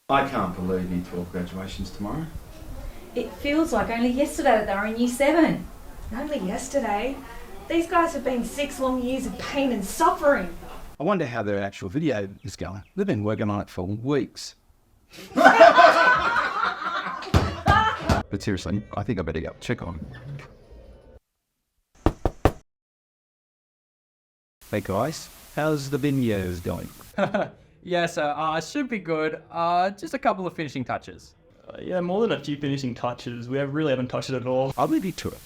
I can't believe Year 12 graduation's tomorrow. It feels like only yesterday that they were in Year 7. Only yesterday. These guys have been 6 long years of pain and suffering. I wonder how their actual video is going. They've been working on it for weeks. But seriously, I think I better go check on it. Hey guys, how's the videos going? Yes, it should be good. Just a couple of finishing touches. Yeah, more than a few finishing touches. We really haven't touched it at all. I'll leave you to it.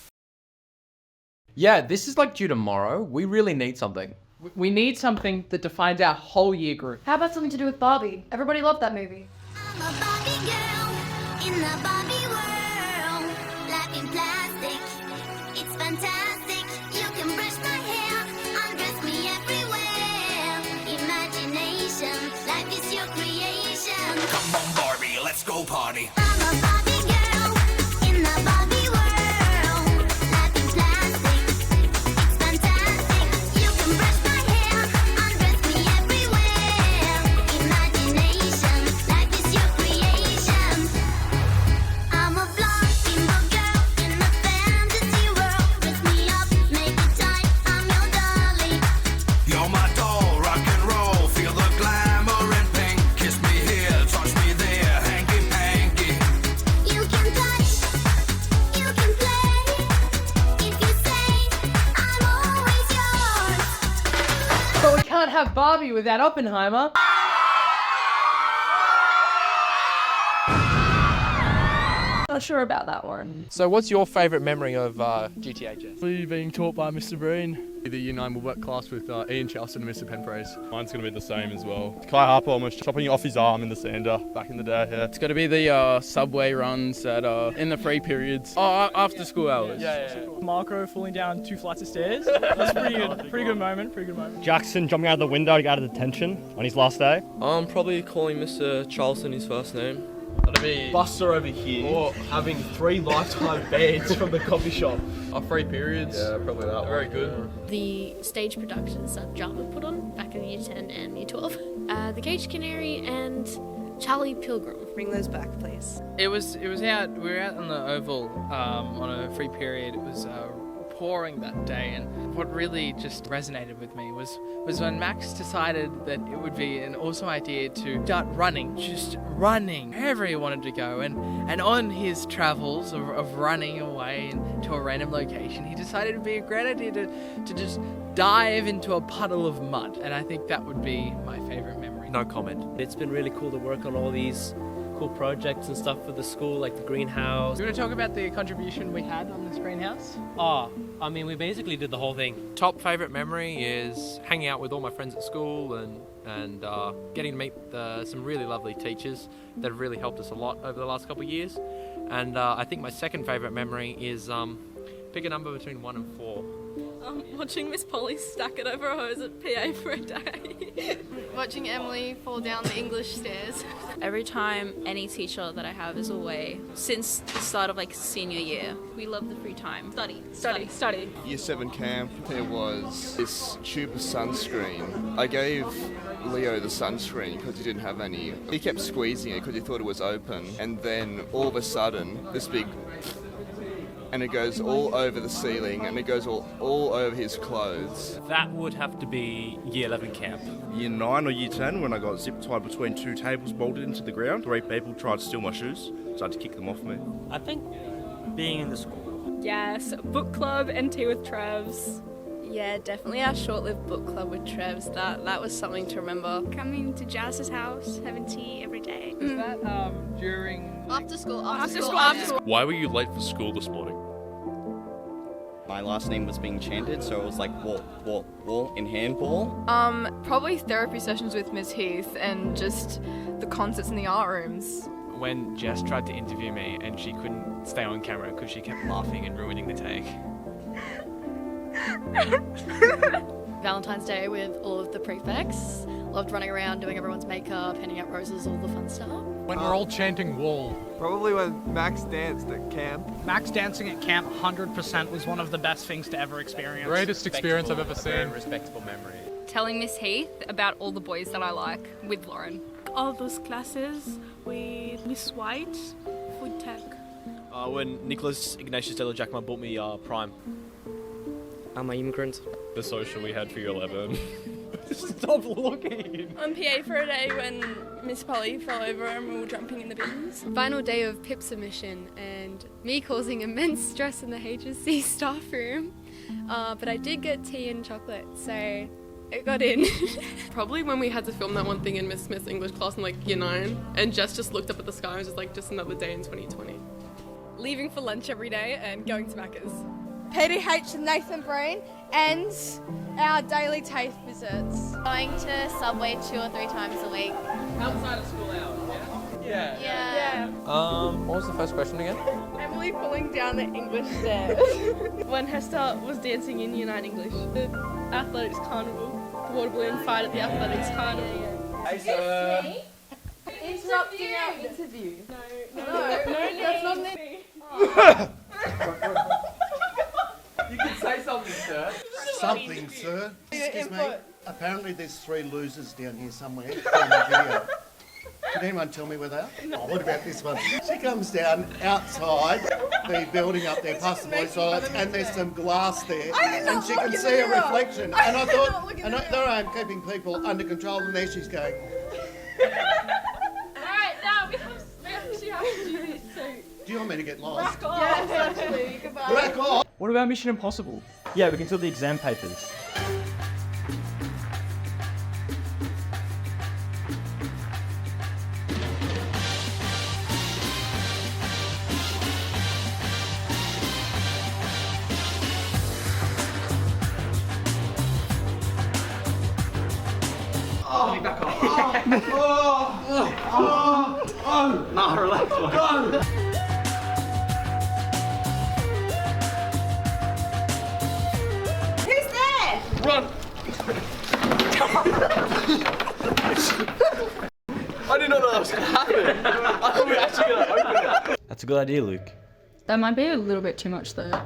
Yeah, this is like due tomorrow. We really need something. We need something that defines our whole year group. How about something to do with Barbie? Everybody loved that movie. I'm a Barbie girl in the Barbie world. Life in plastic, it's fantastic. You can brush my hair, undress me everywhere. Imagination, life is your creation. Come on, Barbie, let's go party. I'm a Barbie girl in the Barbie world. Life in plastic, it's fantastic. You can brush my hair, undress me everywhere. Imagination, life is your creation. I'm a blonde bimbo girl in a fantasy world. Dress me up, make it tight, I'm your dolly. You're my doll, rock and roll. Feel the glamour and pink. Kiss me here, touch me there, hanky panky. You can touch, you can play. If you say, I'm always yours. But we can't have Barbie without Oppenheimer. Not sure about that one. So what's your favourite memory of GTA, Jess? Being taught by Mr. Breen. The Year 9 will work class with Ian Charleston and Mr. Penpraise. Mine's going to be the same as well. Kai Harper almost chopping off his arm in the sander back in the day, yeah. It's got to be the subway runs that in the free periods. Oh, after school hours. Yeah. Marco falling down 2 flights of stairs. That's pretty good. Pretty good moment. Jackson jumping out of the window to get out of detention on his last day. I'm probably calling Mr. Charleston his first name. That'd be Buster over here, or having 3 lifetime bans from the coffee shop. Our free periods. Yeah, probably that. Very good. The stage productions that Java put on back in Year 10 and Year 12. The Caged Canary and Charlie Pilgrim. Bring those back, please. We were out on the Oval on a free period. It was pouring that day, and what really just resonated with me was when Max decided that it would be an awesome idea to start running, just running wherever he wanted to go, and on his travels of running away to a random location, he decided it would be a great idea to just dive into a puddle of mud, and I think that would be my favourite memory. No comment. It's been really cool to work on all these cool projects and stuff for the school, like the greenhouse. Do you want to talk about the contribution we had on this greenhouse? We basically did the whole thing. Top favourite memory is hanging out with all my friends at school and getting to meet some really lovely teachers that have really helped us a lot over the last couple of years. And I think my second favourite memory is pick a number between 1 and 4. Watching Miss Polly stack it over a hose at PA for a day. Watching Emily fall down the English stairs. Every time any teacher that I have is away, since the start of senior year, we love the free time. Study. Year 7 camp, there was this tube of sunscreen. I gave Leo the sunscreen because he didn't have any. He kept squeezing it because he thought it was open, and then all of a sudden, this big... and it goes all over the ceiling, and it goes all over his clothes. That would have to be Year 11 camp. Year 9 or Year 10 when I got zip tied between 2 tables bolted into the ground. 3 people tried to steal my shoes, so I had to kick them off me. I think being in the school. Yes, book club and tea with Trevs. Yeah, definitely our short-lived book club with Trevs. That was something to remember. Coming to Jazz's house, having tea every day. Was that during... After school. Why were you late for school this morning? My last name was being chanted, so it was like wall in handball. Probably therapy sessions with Ms. Heath and just the concerts in the art rooms. When Jess tried to interview me and she couldn't stay on camera because she kept laughing and ruining the take. Valentine's Day with all of the prefects. Loved running around, doing everyone's makeup, handing out roses, all the fun stuff. When we're all chanting wall. Probably when Max danced at camp. Max dancing at camp 100% was one of the best things to ever experience. Greatest experience I've ever seen. Respectable memory. Telling Miss Heath about all the boys that I like with Lauren. all those classes with Miss White, food tech. When Nicholas Ignatius de la Jacquemin bought me Prime. I'm an immigrant. The social we had for year 11. Stop looking! On PA for a day when Miss Polly fell over and we were jumping in the bins. Final day of PIP submission and me causing immense stress in the HSC staff room. But I did get tea and chocolate, so it got in. Probably when we had to film that one thing in Miss Smith's English class in like year 9 and Jess just looked up at the sky and was just like, just another day in 2020. Leaving for lunch every day and going to Macca's. PDH and Nathan Breen and our daily TAFE visits. Going to Subway 2 or 3 times a week. Outside of school hours, yeah? Yeah. What was the first question again? Emily falling down the English stairs. When Hester was dancing in Unite English. The athletics carnival. The water balloon fight at the athletics carnival. Hey, sir. Interrupting our interview. No, that's not me. You can say something, sir. Something, sir. Excuse me. Apparently there's 3 losers down here somewhere in the video. Can anyone tell me where they are? No. What about this one? She comes down outside the building up there past the police toilets and there's some glass there and she can see a reflection. And I thought, and there I am keeping people under control and there she's going. Alright, now we have to do this too. Do you want me to get lost? Back off. Yes, actually. Goodbye. Back off! What about Mission Impossible? Yeah, we can fill the exam papers. Back off. Nah, relax. Who's there? Run! I didn't know that was going to happen. I thought we were actually going to open it. That's a good idea, Luke. That might be a little bit too much though.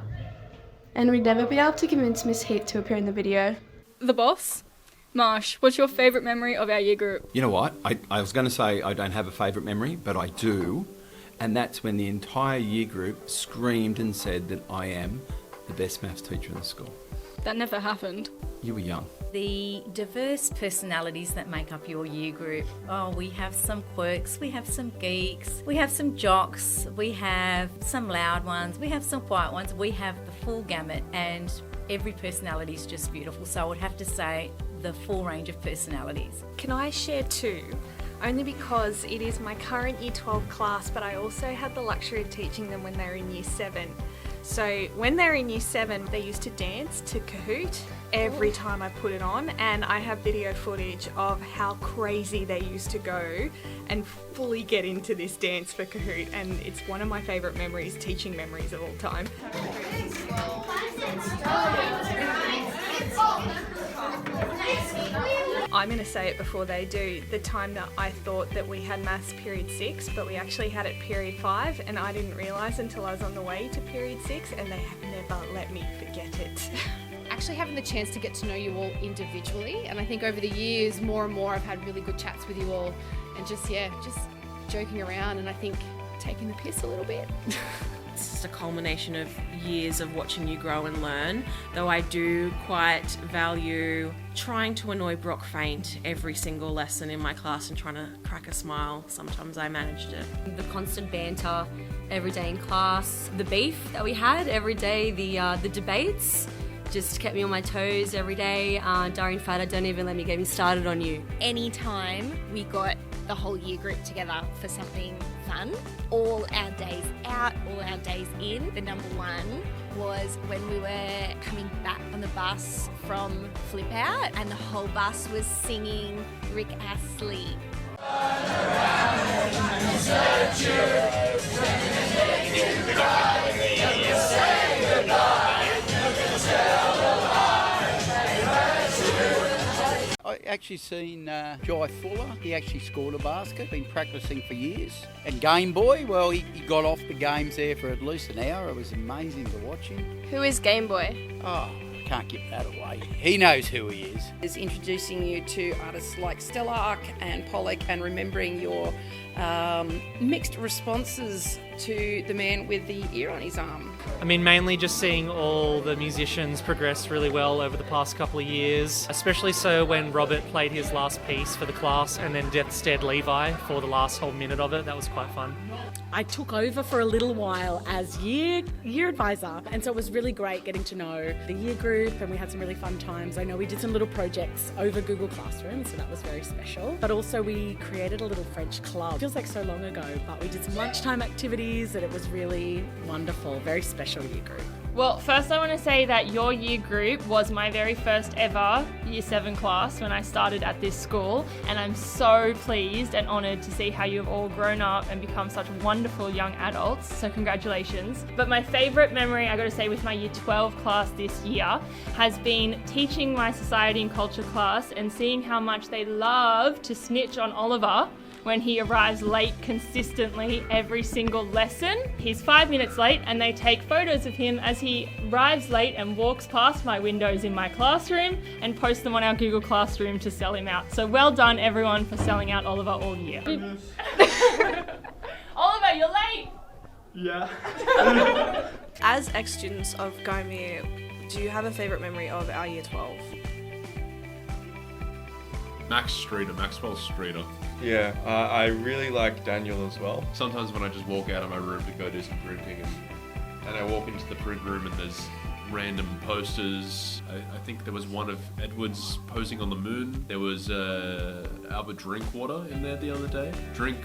And we'd never be able to convince Miss Heat to appear in the video. The boss? Marsh, what's your favourite memory of our year group? You know what? I was going to say I don't have a favourite memory, but I do. And that's when the entire year group screamed and said that I am the best maths teacher in the school. That never happened. You were young. The diverse personalities that make up your year group. Oh, we have some quirks, we have some geeks, we have some jocks, we have some loud ones, we have some quiet ones, we have the full gamut, and every personality is just beautiful. So I would have to say the full range of personalities. Can I share 2? Only because it is my current Year 12 class, but I also had the luxury of teaching them when they were in Year 7. So when they were in Year 7, they used to dance to Kahoot every time I put it on, and I have video footage of how crazy they used to go and fully get into this dance for Kahoot, and it's one of my favourite memories, teaching memories of all time. I'm going to say it before they do. The time that I thought that we had maths period 6, but we actually had it period 5, and I didn't realise until I was on the way to period 6, and they have never let me forget it. Actually having the chance to get to know you all individually, and I think over the years more and more I've had really good chats with you all and just joking around, and I think taking the piss a little bit. It's just a culmination of years of watching you grow and learn, though I do quite value trying to annoy Brock Faint every single lesson in my class and trying to crack a smile. Sometimes I managed it. The constant banter every day in class, the beef that we had every day, the debates just kept me on my toes every day. Darian Fada, don't even let me get me started on you. Anytime we got the whole year group together for something fun, all our days out, all our days in, the number one was when we were coming back on the bus from Flip Out and the whole bus was singing Rick Astley. I actually seen Jai Fuller. He actually scored a basket, been practicing for years. And Game Boy, well, he got off the games there for at least an hour. It was amazing to watch him. Who is Game Boy? Oh, can't give that away. He knows who he is. Is introducing you to artists like Stellark and Pollock and remembering your mixed responses to the man with the ear on his arm. I mean, mainly just seeing all the musicians progress really well over the past couple of years, especially so when Robert played his last piece for the class and then Death Stared Levi for the last whole minute of it. That was quite fun. I took over for a little while as year advisor, and so it was really great getting to know the year group, and we had some really fun times. I know we did some little projects over Google Classroom, so that was very special. But also we created a little French club. It feels like so long ago, but we did some lunchtime activities and it was really wonderful, very special year group. Well, first I want to say that your year group was my very first ever Year 7 class when I started at this school, and I'm so pleased and honoured to see how you've all grown up and become such wonderful young adults, so congratulations. But my favourite memory, I got to say, with my Year 12 class this year has been teaching my society and culture class and seeing how much they love to snitch on Oliver when he arrives late consistently every single lesson. He's 5 minutes late and they take photos of him as he arrives late and walks past my windows in my classroom and post them on our Google Classroom to sell him out. So well done everyone for selling out Oliver all year. Oliver, you're late! Yeah. As ex-students of Gymea, do you have a favourite memory of our Year 12? Maxwell Streeter. Yeah, I really like Daniel as well. Sometimes when I just walk out of my room to go do some printing and I walk into the print room and there's random posters. I think there was one of Edwards posing on the moon. There was Albert Drinkwater in there the other day. Drink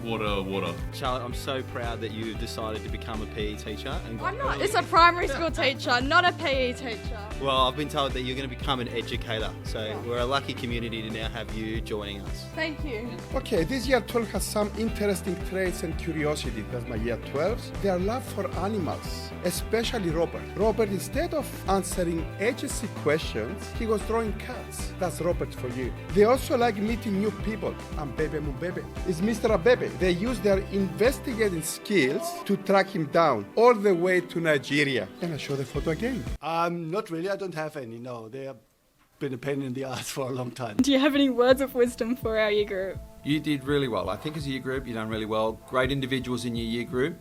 water. Charlotte, I'm so proud that you decided to become a PE teacher. I'm not. It's a primary school teacher, not a PE teacher. Well, I've been told that you're going to become an educator. So we're a lucky community to now have you joining us. Thank you. Okay, this year 12 has some interesting traits and curiosity. That's my year 12s. Their love for animals, especially Robert. Robert, instead of answering HSC questions, he was drawing cats. That's Robert for you. They also like meeting new people. Ambebe Mubebe is Mr. Abebe. They use their investigating skills to track him down all the way to Nigeria. Can I show the photo again? Not really. I don't have any. No, they have been a pain in the ass for a long time. Do you have any words of wisdom for our year group? You did really well. I think as a year group, you've done really well. Great individuals in your year group.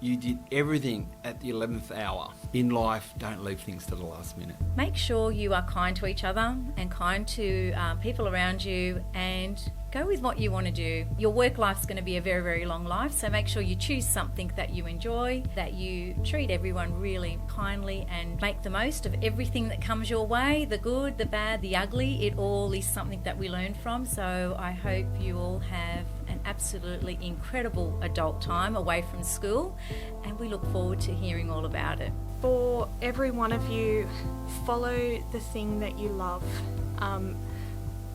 You did everything at the 11th hour. In life, don't leave things to the last minute. Make sure you are kind to each other and kind to people around you, and go with what you want to do. Your work life's going to be a very, very long life, so make sure you choose something that you enjoy, that you treat everyone really kindly and make the most of everything that comes your way, the good, the bad, the ugly. It all is something that we learn from, so I hope you all have an absolutely incredible adult time away from school, and we look forward to hearing all about it. For every one of you, follow the thing that you love.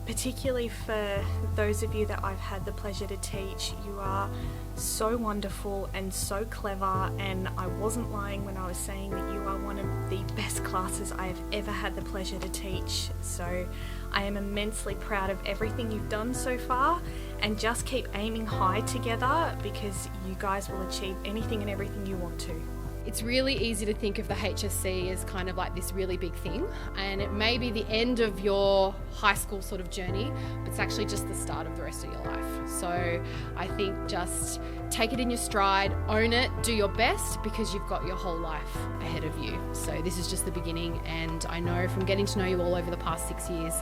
Particularly for those of you that I've had the pleasure to teach, you are so wonderful and so clever, and I wasn't lying when I was saying that you are one of the best classes I have ever had the pleasure to teach. So I am immensely proud of everything you've done so far, and just keep aiming high together, because you guys will achieve anything and everything you want to. It's really easy to think of the HSC as kind of like this really big thing, and it may be the end of your high school sort of journey, but it's actually just the start of the rest of your life. So I think just take it in your stride, own it, do your best, because you've got your whole life ahead of you. So this is just the beginning, and I know from getting to know you all over the past 6 years,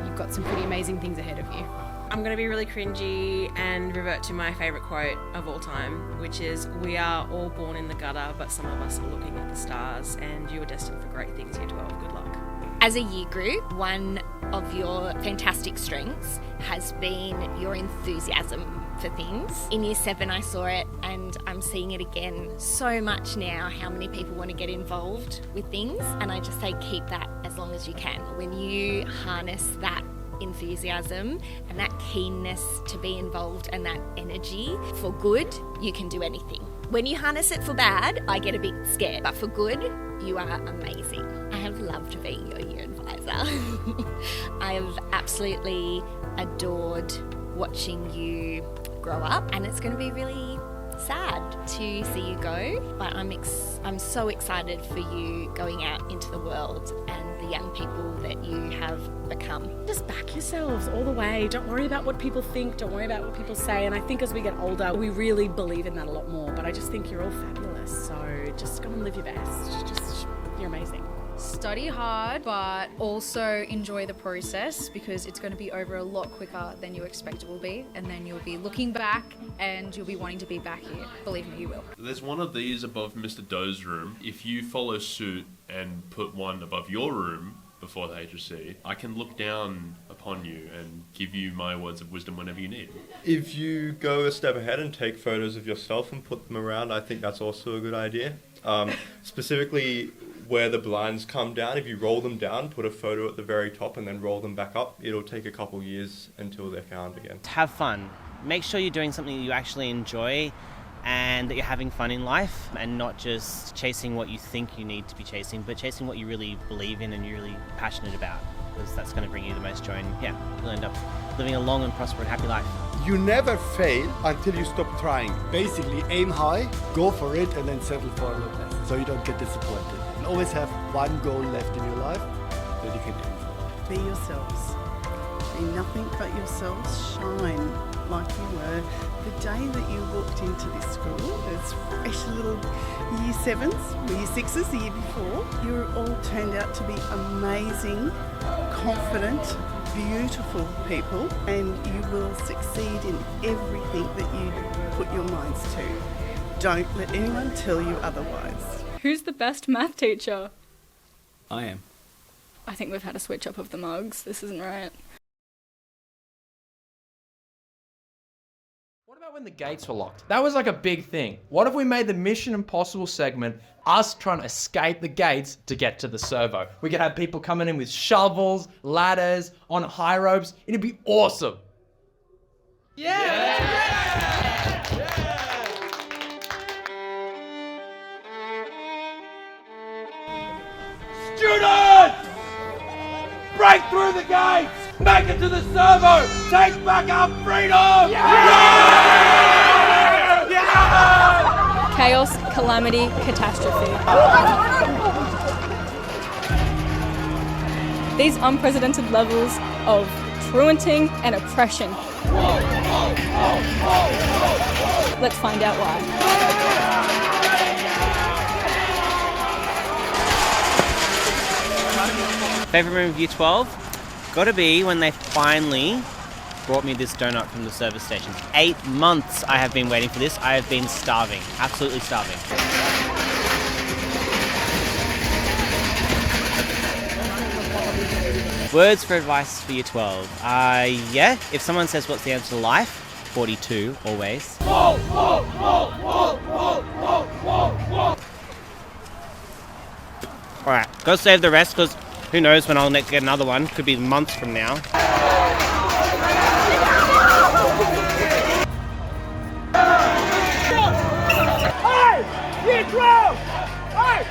you've got some pretty amazing things ahead of you. I'm going to be really cringy and revert to my favourite quote of all time, which is, "We are all born in the gutter, but some of us are looking at the stars, and you are destined for great things, Year 12. Good luck." As a year group, one of your fantastic strengths has been your enthusiasm for things. In Year 7 I saw it, and I'm seeing it again so much now, how many people want to get involved with things, and I just say keep that as long as you can. When you harness that enthusiasm and that keenness to be involved and that energy for good, you can do anything. When you harness it for bad, I get a bit scared, but for good, you are amazing. I have loved being your year advisor. I have absolutely adored watching you grow up, and it's going to be really sad to see you go, but I'm so excited for you going out into the world and the young people that you have become. Just back yourselves all the way. Don't worry about what people think. Don't worry about what people say. And I think as we get older, we really believe in that a lot more. But I just think you're all fabulous. So just go and live your best. You're amazing. Study hard, but also enjoy the process because it's going to be over a lot quicker than you expect it will be. And then you'll be looking back and you'll be wanting to be back here. Believe me, you will. There's one of these above Mr. Doe's room. If you follow suit and put one above your room before the HSC, I can look down upon you and give you my words of wisdom whenever you need. If you go a step ahead and take photos of yourself and put them around, I think that's also a good idea. Specifically, where the blinds come down, if you roll them down, put a photo at the very top and then roll them back up, it'll take a couple years until they're found again. Have fun. Make sure you're doing something that you actually enjoy and that you're having fun in life and not just chasing what you think you need to be chasing, but chasing what you really believe in and you're really passionate about, because that's going to bring you the most joy and you'll end up living a long and prosperous and happy life. You never fail until you stop trying. Basically, aim high, go for it, and then settle for a little less, so you don't get disappointed. And always have one goal left in your life that you can aim for. Be yourselves. Be nothing but yourselves. Shine like you were. The day that you walked into this school as fresh little year 7s, or year 6s the year before, you all turned out to be amazing, confident, beautiful people, and you will succeed in everything that you put your minds to. Don't let anyone tell you otherwise. Who's the best math teacher? I am. I think we've had a switch up of the mugs. This isn't right. What about when the gates were locked? That was like a big thing. What if we made the Mission Impossible segment us trying to escape the gates to get to the servo? We could have people coming in with shovels, ladders, on high ropes. It'd be awesome. Students! Break through the gates! Make it to the servo! Take back our freedom! Chaos, calamity, catastrophe. These unprecedented levels of truanting and oppression. Let's find out why. Favourite room of Year 12? Gotta be when they finally brought me this donut from the service station. 8 months I have been waiting for this. I have been starving, absolutely starving. Words for advice for Year 12. If someone says what's the answer to life, 42, always. Alright, go save the rest, because who knows when I'll get another one. Could be months from now. Hey! Year 12! Hey!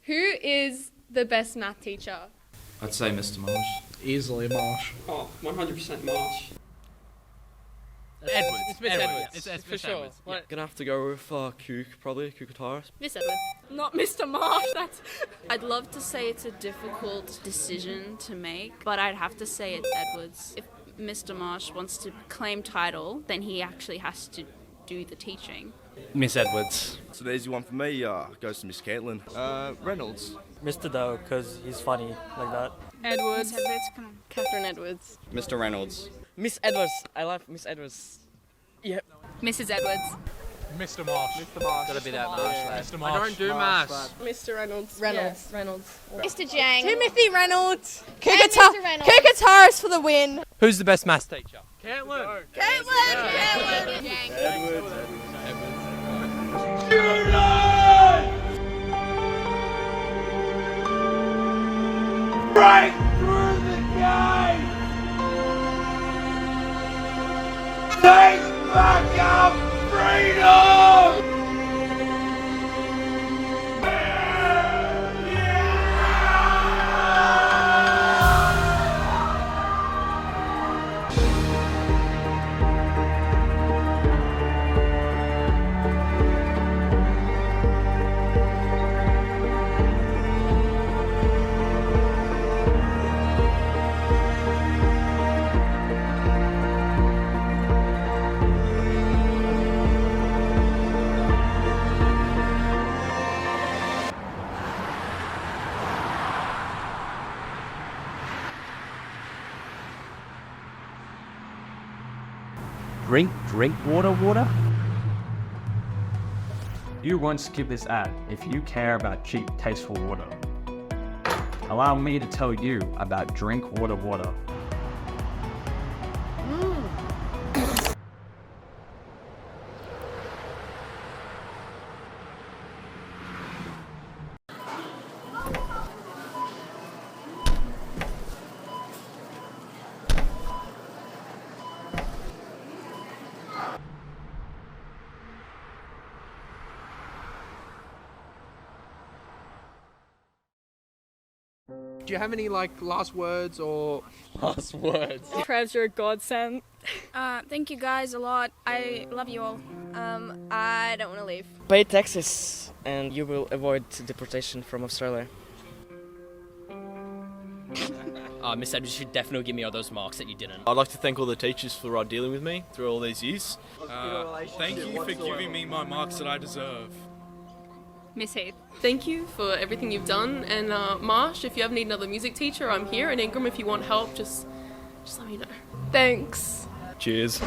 Who is the best math teacher? I'd say Mr. Marsh. Easily Marsh. Oh, 100% Marsh. Edwards. It's Miss Edwards. It's for sure. Gonna have to go with Cook, probably, Kukataris. Miss Edwards. Not Mr. Marsh, that's... I'd love to say it's a difficult decision to make, but I'd have to say it's Edwards. If Mr. Marsh wants to claim title, then he actually has to do the teaching. Miss Edwards. So the easy one for me goes to Miss Caitlin. Reynolds. Mr. Doe, because he's funny like that. Edwards. Come on. Catherine Edwards. Mr. Reynolds. Miss Edwards. I love Miss Edwards. Yep. Mrs. Edwards. Mr. Marsh. Mr. Marsh. Gotta be that Marsh lad. Mr. Marsh. I don't do maths. Mr. Reynolds. Reynolds. Yeah, Reynolds. Mr. Jang. Timothy Reynolds. Mr. Reynolds. Kukataris for the win. Who's the best maths teacher? Caitlin. Caitlin. Break through the gate! Take back our freedom! Drink water? You won't skip this ad if you care about cheap, tasteful water. Allow me to tell you about Drink Water. Do you have any last words or last words? Trev's your godsend. Thank you guys a lot. I love you all. I don't want to leave. Pay taxes and you will avoid deportation from Australia. Miss Edwards, you should definitely give me all those marks that you didn't. I'd like to thank all the teachers for dealing with me through all these years. Thank you for giving me my marks that I deserve. Miss Heath. Thank you for everything you've done. And Marsh, if you ever need another music teacher, I'm here. And Ingram, if you want help, just let me know. Thanks. Cheers.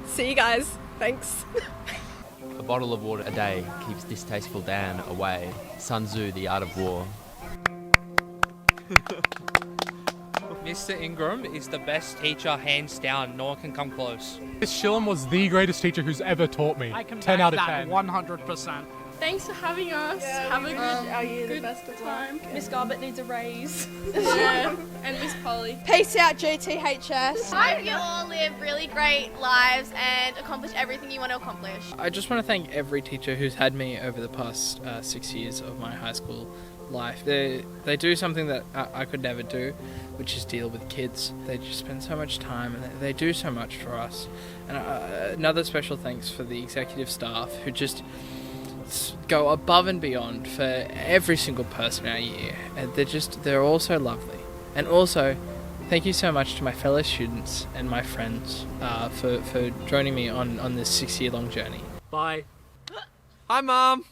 See you guys. Thanks. A bottle of water a day keeps distasteful Dan away. Sun Tzu, The Art of War. Mr. Ingram is the best teacher, hands down. No one can come close. Miss Shillham was the greatest teacher who's ever taught me. I can 10 out of 10. 100%. Thanks for having us. Have a good best of time. Miss Garbutt needs a raise. Yeah. And Miss Polly. Peace out, GTHS. I hope you all live really great lives and accomplish everything you want to accomplish. I just want to thank every teacher who's had me over the past 6 years of my high school life. They do something that I could never do, which is deal with kids. They just spend so much time and they do so much for us. And another special thanks for the executive staff who just go above and beyond for every single person in our year. And they're all so lovely. And also, thank you so much to my fellow students and my friends for joining me on this 6-year long journey. Bye. Hi, Mom.